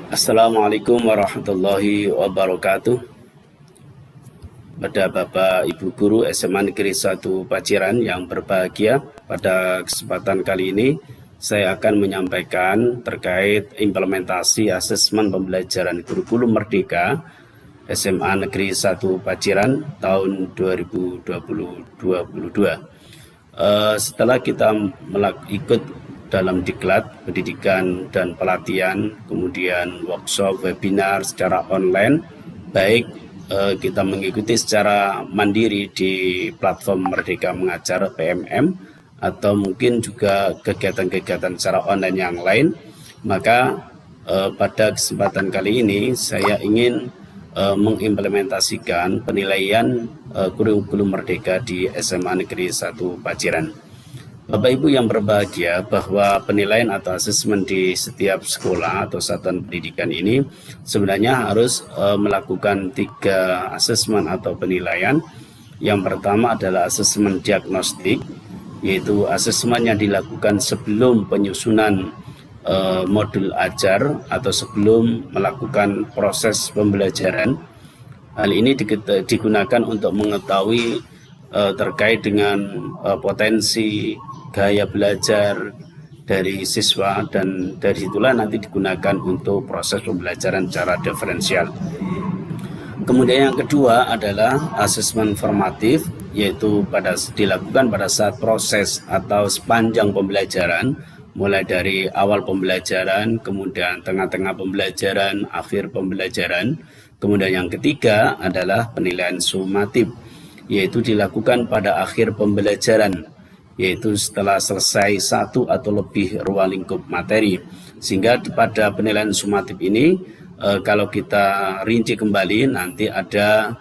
Assalamualaikum warahmatullahi wabarakatuh. Pada Bapak Ibu Guru SMA Negeri 1 Paciran yang berbahagia, pada kesempatan kali ini saya akan menyampaikan terkait implementasi asesmen pembelajaran kurikulum Merdeka SMA Negeri 1 Paciran tahun 2022. Setelah kita ikut dalam diklat pendidikan dan pelatihan, kemudian workshop, webinar secara online, baik kita mengikuti secara mandiri di platform Merdeka Mengajar PMM atau mungkin juga kegiatan-kegiatan secara online yang lain, maka pada kesempatan kali ini saya ingin mengimplementasikan penilaian kurikulum Merdeka di SMA Negeri 1 Paciran. Bapak Ibu yang berbahagia, bahwa penilaian atau asesmen di setiap sekolah atau satuan pendidikan ini sebenarnya harus melakukan 3 asesmen atau penilaian. Yang pertama adalah asesmen diagnostik, yaitu asesmen yang dilakukan sebelum penyusunan modul ajar atau sebelum melakukan proses pembelajaran. Hal ini digunakan untuk mengetahui terkait dengan potensi gaya belajar dari siswa, dan dari situlah nanti digunakan untuk proses pembelajaran secara diferensial. Kemudian yang kedua adalah asesmen formatif, yaitu dilakukan pada saat proses atau sepanjang pembelajaran, mulai dari awal pembelajaran, kemudian tengah-tengah pembelajaran, akhir pembelajaran. Kemudian yang ketiga adalah penilaian sumatif, yaitu dilakukan pada akhir pembelajaran, yaitu setelah selesai satu atau lebih ruang lingkup materi. Sehingga pada penilaian sumatif ini, kalau kita rinci kembali, nanti ada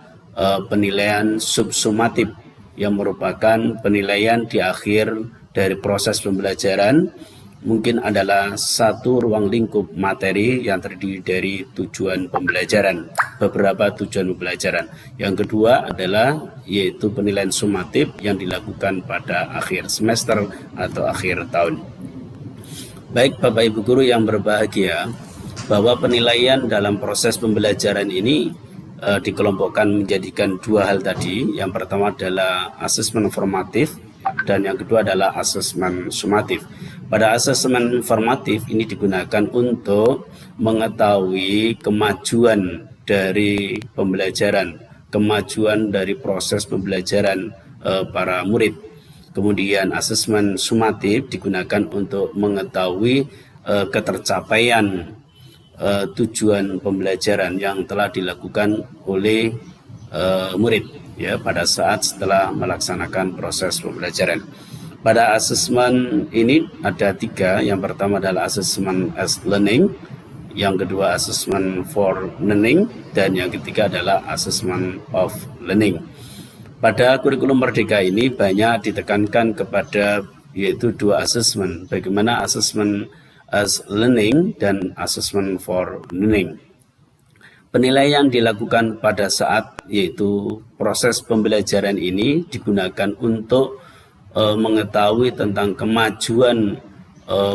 penilaian subsumatif yang merupakan penilaian di akhir dari proses pembelajaran. Mungkin adalah satu ruang lingkup materi yang terdiri dari tujuan pembelajaran, beberapa tujuan pembelajaran. Yang kedua adalah yaitu penilaian sumatif yang dilakukan pada akhir semester atau akhir tahun. Baik Bapak Ibu Guru yang berbahagia, bahwa penilaian dalam proses pembelajaran ini dikelompokkan menjadikan 2 hal tadi. Yang pertama adalah asesmen formatif, dan yang kedua adalah asesmen sumatif. Pada asesmen formatif ini digunakan untuk mengetahui kemajuan dari pembelajaran, kemajuan dari proses pembelajaran para murid. Kemudian asesmen sumatif digunakan untuk mengetahui ketercapaian tujuan pembelajaran yang telah dilakukan oleh murid, ya, pada saat setelah melaksanakan proses pembelajaran. Pada asesmen ini ada 3. Yang pertama adalah asesmen as learning, yang kedua asesmen for learning, dan yang ketiga adalah asesmen of learning. Pada kurikulum Merdeka ini banyak ditekankan kepada yaitu 2 asesmen, bagaimana asesmen as learning dan asesmen for learning. Penilaian dilakukan pada saat yaitu proses pembelajaran ini digunakan untuk mengetahui tentang kemajuan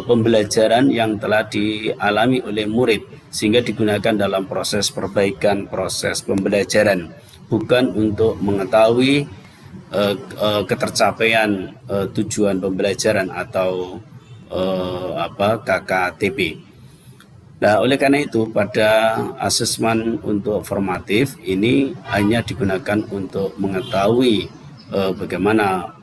pembelajaran yang telah dialami oleh murid, sehingga digunakan dalam proses perbaikan proses pembelajaran, bukan untuk mengetahui ketercapaian tujuan pembelajaran atau KKTP. Nah, oleh karena itu pada asesmen untuk formatif ini hanya digunakan untuk mengetahui bagaimana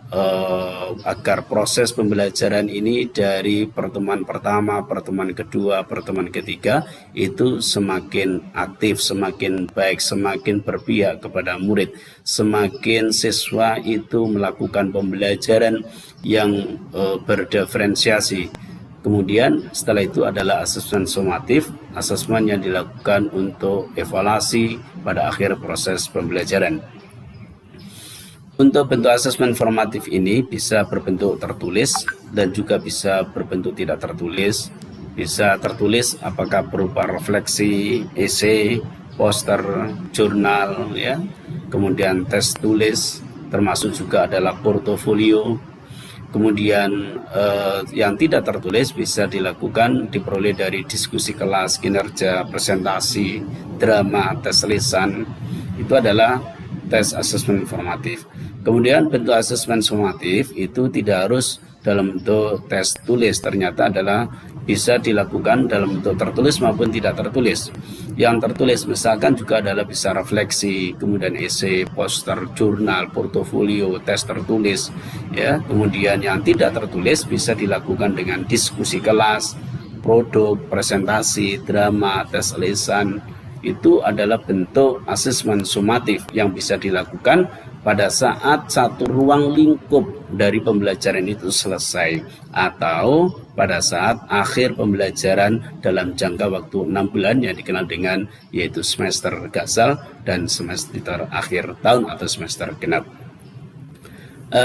agar proses pembelajaran ini dari pertemuan pertama, pertemuan kedua, pertemuan ketiga itu semakin aktif, semakin baik, semakin berpihak kepada murid, semakin siswa itu melakukan pembelajaran yang berdiferensiasi. Kemudian setelah itu adalah asesmen sumatif, asesmen yang dilakukan untuk evaluasi pada akhir proses pembelajaran. Untuk bentuk asesmen formatif ini bisa berbentuk tertulis dan juga bisa berbentuk tidak tertulis. Bisa tertulis apakah berupa refleksi, esai, poster, jurnal, ya. Kemudian tes tulis, termasuk juga adalah portofolio. Kemudian yang tidak tertulis bisa diperoleh dari diskusi kelas, kinerja, presentasi, drama, tes lisan. Itu adalah tes asesmen formatif. Kemudian bentuk asesmen formatif itu tidak harus dalam bentuk tes tulis, ternyata adalah bisa dilakukan dalam bentuk tertulis maupun tidak tertulis. Yang tertulis misalkan juga adalah bisa refleksi, kemudian esai, poster, jurnal, portofolio, tes tertulis, ya. Kemudian yang tidak tertulis bisa dilakukan dengan diskusi kelas, produk, presentasi, drama, tes lisan. Itu adalah bentuk asesmen sumatif yang bisa dilakukan pada saat satu ruang lingkup dari pembelajaran itu selesai atau pada saat akhir pembelajaran dalam jangka waktu 6 bulan yang dikenal dengan yaitu semester gasal dan semester akhir tahun atau semester genap.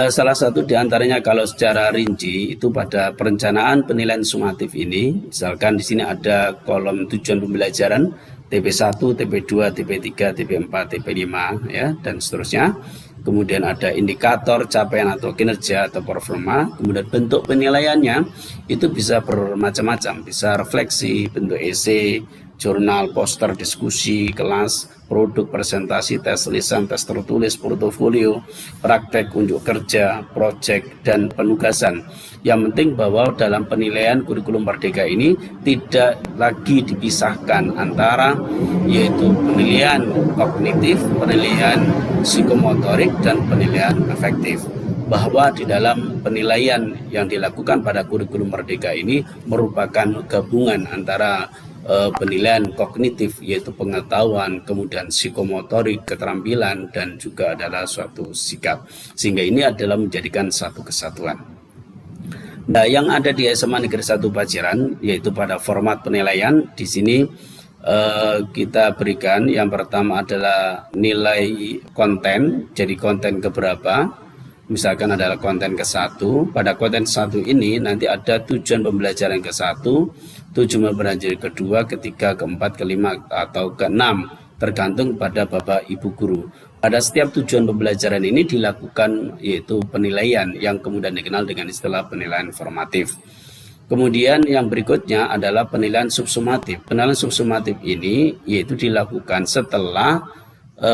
Salah satu diantaranya kalau secara rinci itu pada perencanaan penilaian sumatif ini, misalkan di sini ada kolom tujuan pembelajaran TP1, TP2, TP3, TP4, TP5 ya dan seterusnya. Kemudian ada indikator capaian atau kinerja atau performa. Kemudian bentuk penilaiannya itu bisa bermacam-macam, bisa refleksi, bentuk esai, jurnal, poster, diskusi, kelas, produk, presentasi, tes lisan, tes tertulis, portofolio, praktek, unjuk kerja, proyek, dan penugasan. Yang penting bahwa dalam penilaian kurikulum Merdeka ini tidak lagi dipisahkan antara yaitu penilaian kognitif, penilaian psikomotorik, dan penilaian afektif. Bahwa di dalam penilaian yang dilakukan pada kurikulum Merdeka ini merupakan gabungan antara penilaian kognitif yaitu pengetahuan, kemudian psikomotorik, keterampilan, dan juga adalah suatu sikap, sehingga ini adalah menjadikan satu kesatuan. Nah, yang ada di SMA Negeri 1 Paciran yaitu pada format penilaian di sini kita berikan yang pertama adalah nilai konten, jadi konten keberapa, misalkan adalah konten ke-1. Pada konten 1 ini nanti ada tujuan pembelajaran ke-1, tujuan pembelajaran ke-2, ke-3, ke-4, ke-5 atau ke-6 tergantung pada Bapak Ibu guru. Pada setiap tujuan pembelajaran ini dilakukan yaitu penilaian yang kemudian dikenal dengan istilah penilaian formatif. Kemudian yang berikutnya adalah penilaian subsumatif. Penilaian subsumatif ini yaitu dilakukan setelah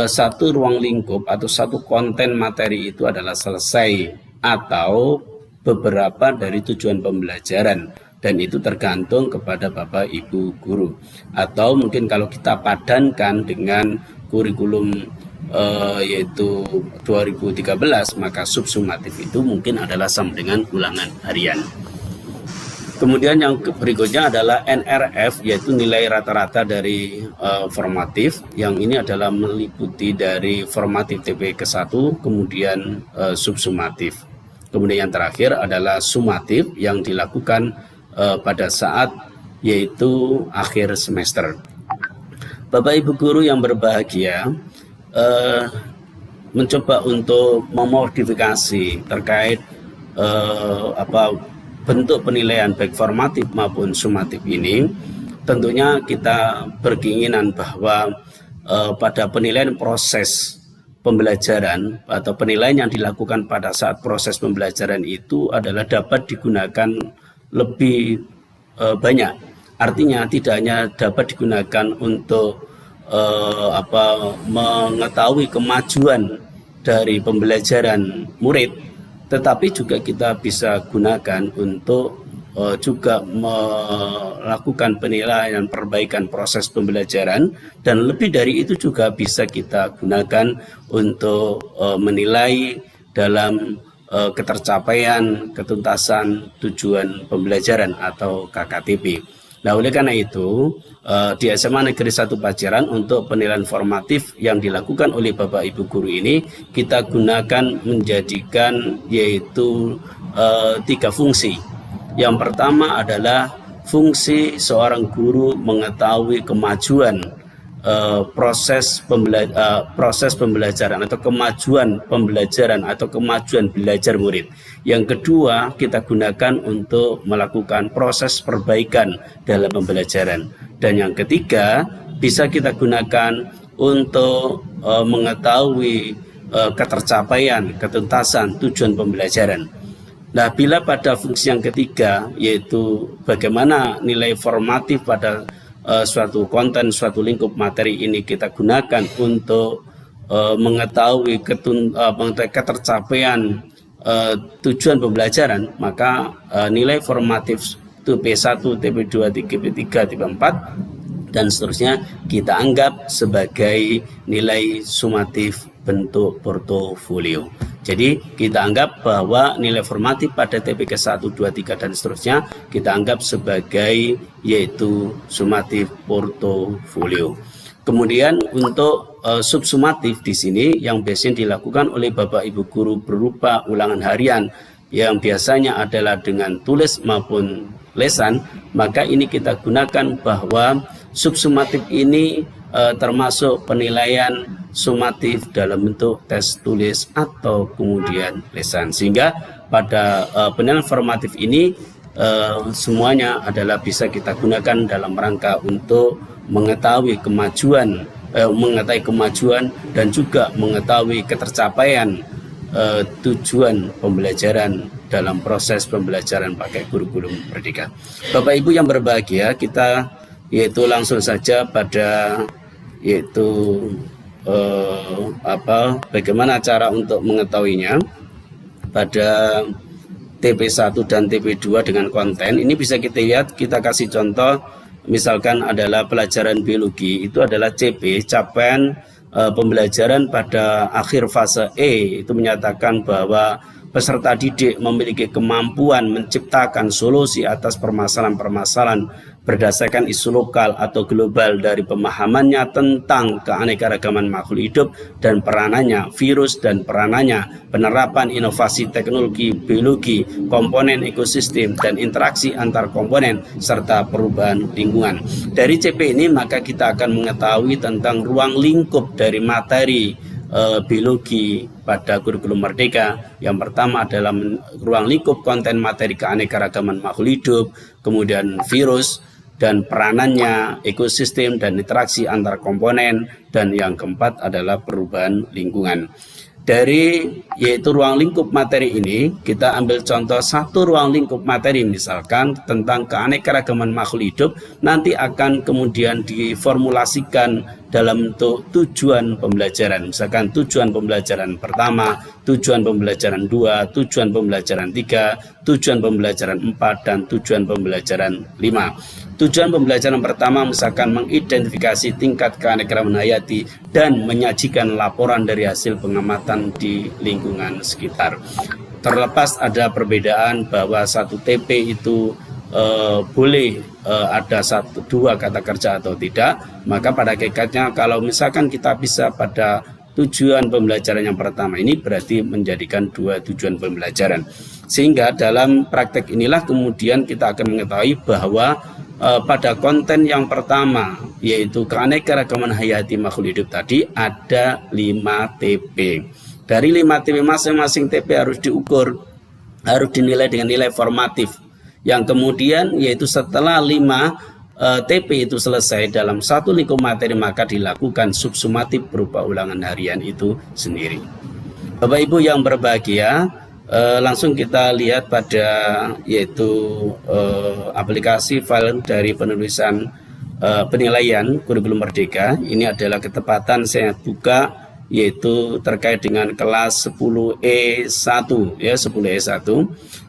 satu ruang lingkup atau satu konten materi itu adalah selesai atau beberapa dari tujuan pembelajaran, dan itu tergantung kepada Bapak Ibu guru. Atau mungkin kalau kita padankan dengan kurikulum yaitu 2013, maka subsumatif itu mungkin adalah sama dengan ulangan harian. Kemudian yang berikutnya adalah NRF, yaitu nilai rata-rata dari formatif. Yang ini adalah meliputi dari formatif TP ke-1, kemudian subsumatif. Kemudian yang terakhir adalah sumatif yang dilakukan pada saat yaitu akhir semester. Bapak Ibu guru yang berbahagia, mencoba untuk memodifikasi terkait bentuk penilaian baik formatif maupun sumatif ini. Tentunya kita berkeinginan bahwa pada penilaian proses pembelajaran atau penilaian yang dilakukan pada saat proses pembelajaran itu adalah dapat digunakan lebih banyak. Artinya tidak hanya dapat digunakan untuk mengetahui kemajuan dari pembelajaran murid, tetapi juga kita bisa gunakan untuk juga melakukan penilaian perbaikan proses pembelajaran, dan lebih dari itu juga bisa kita gunakan untuk menilai dalam ketercapaian ketuntasan tujuan pembelajaran atau KKTP. Nah, oleh karena itu di SMA Negeri 1 Paciran untuk penilaian formatif yang dilakukan oleh Bapak Ibu guru ini kita gunakan menjadikan yaitu 3 fungsi. Yang pertama adalah fungsi seorang guru mengetahui kemajuan proses pembelajaran atau kemajuan pembelajaran atau kemajuan belajar murid. Yang kedua, kita gunakan untuk melakukan proses perbaikan dalam pembelajaran. Dan yang ketiga, bisa kita gunakan untuk mengetahui ketercapaian, ketuntasan tujuan pembelajaran. Nah, bila pada fungsi yang ketiga, yaitu bagaimana nilai formatif pada suatu konten, suatu lingkup materi ini kita gunakan untuk mengetahui ketercapaian tujuan pembelajaran, maka nilai formatif itu P1, TP2, TP3, TP4 dan seterusnya kita anggap sebagai nilai sumatif bentuk portofolio. Jadi kita anggap bahwa nilai formatif pada TPK 1, 2, 3 dan seterusnya kita anggap sebagai yaitu sumatif portofolio. Kemudian untuk subsumatif di sini yang biasanya dilakukan oleh Bapak Ibu guru berupa ulangan harian yang biasanya adalah dengan tulis maupun lesan, maka ini kita gunakan bahwa subsumatif ini termasuk penilaian sumatif dalam bentuk tes tulis atau kemudian lesan, sehingga pada penilaian formatif ini semuanya adalah bisa kita gunakan dalam rangka untuk mengetahui kemajuan dan juga mengetahui ketercapaian tujuan pembelajaran dalam proses pembelajaran pakai kurikulum Merdeka. Bapak Ibu yang berbahagia, kita yaitu langsung saja pada yaitu bagaimana cara untuk mengetahuinya pada TP1 dan TP2 dengan konten. Ini bisa kita lihat, kita kasih contoh misalkan adalah pelajaran biologi, itu adalah CP, capaian pembelajaran pada akhir fase E, itu menyatakan bahwa peserta didik memiliki kemampuan menciptakan solusi atas permasalahan-permasalahan berdasarkan isu lokal atau global dari pemahamannya tentang keanekaragaman makhluk hidup dan peranannya, virus dan peranannya, penerapan inovasi teknologi biologi, komponen ekosistem dan interaksi antar komponen serta perubahan lingkungan. Dari CP ini maka kita akan mengetahui tentang ruang lingkup dari materi biologi pada kurikulum Merdeka. Yang pertama adalah ruang lingkup konten materi keanekaragaman makhluk hidup, kemudian virus dan peranannya, ekosistem dan interaksi antar komponen, dan yang keempat adalah perubahan lingkungan. Dari yaitu ruang lingkup materi ini kita ambil contoh satu ruang lingkup materi misalkan tentang keanekaragaman makhluk hidup, nanti akan kemudian diformulasikan dalam bentuk tujuan pembelajaran. Misalkan tujuan pembelajaran pertama, tujuan pembelajaran 2, tujuan pembelajaran 3, tujuan pembelajaran 4, dan tujuan pembelajaran 5. Tujuan pembelajaran pertama misalkan mengidentifikasi tingkat keanekaragaman hayati dan menyajikan laporan dari hasil pengamatan di lingkungan sekitar. Terlepas ada perbedaan bahwa satu TP itu boleh ada dua kata kerja atau tidak, maka pada hakikatnya kalau misalkan kita bisa pada tujuan pembelajaran yang pertama ini berarti menjadikan dua tujuan pembelajaran, sehingga dalam praktek inilah kemudian kita akan mengetahui bahwa pada konten yang pertama yaitu keanekaragaman hayati makhluk hidup tadi ada 5 TP. Dari 5 TP masing-masing TP harus diukur, harus dinilai dengan nilai formatif. Yang kemudian yaitu setelah 5 TP itu selesai dalam satu lingkup materi maka dilakukan subsumatif berupa ulangan harian itu sendiri. Bapak Ibu yang berbahagia, langsung kita lihat pada yaitu aplikasi file dari penulisan penilaian kurikulum Merdeka. Ini adalah ketepatan saya buka yaitu terkait dengan kelas 10E1 ya, 10E1.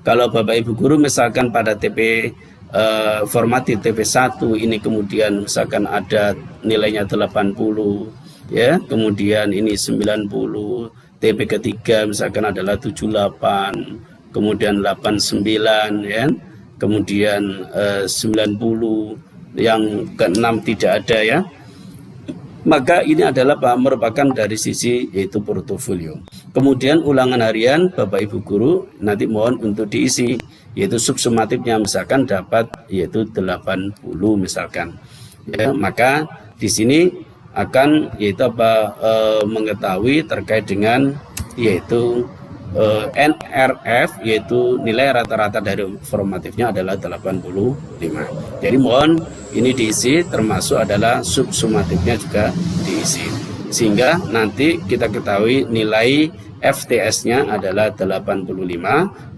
Kalau Bapak Ibu guru misalkan pada TP formatif TP1 ini kemudian misalkan ada nilainya 80 ya, kemudian ini 90, TP ketiga misalkan adalah 78, kemudian 89 ya, kemudian 90, yang ke-6 tidak ada ya. Maka ini adalah merupakan dari sisi yaitu portofolio. Kemudian ulangan harian Bapak Ibu guru nanti mohon untuk diisi yaitu subsumatifnya misalkan dapat yaitu 80 misalkan. Ya, maka di sini akan yaitu mengetahui terkait dengan yaitu NRF yaitu nilai rata-rata dari formatifnya adalah 85. Jadi mohon ini diisi termasuk adalah subsumatifnya juga diisi sehingga nanti kita ketahui nilai FTS-nya adalah 85,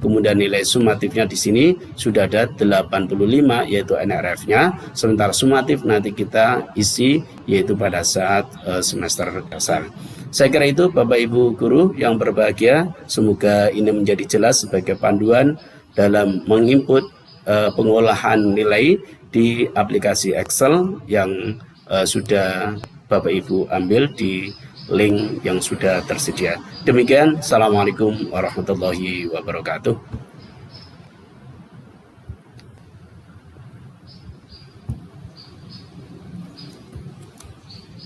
kemudian nilai sumatifnya di sini sudah ada 85 yaitu NRF-nya, sementara sumatif nanti kita isi yaitu pada saat semester dasar. Saya kira itu Bapak Ibu guru yang berbahagia, semoga ini menjadi jelas sebagai panduan dalam menginput pengolahan nilai di aplikasi Excel yang sudah Bapak Ibu ambil di link yang sudah tersedia. Demikian, Assalamualaikum warahmatullahi wabarakatuh.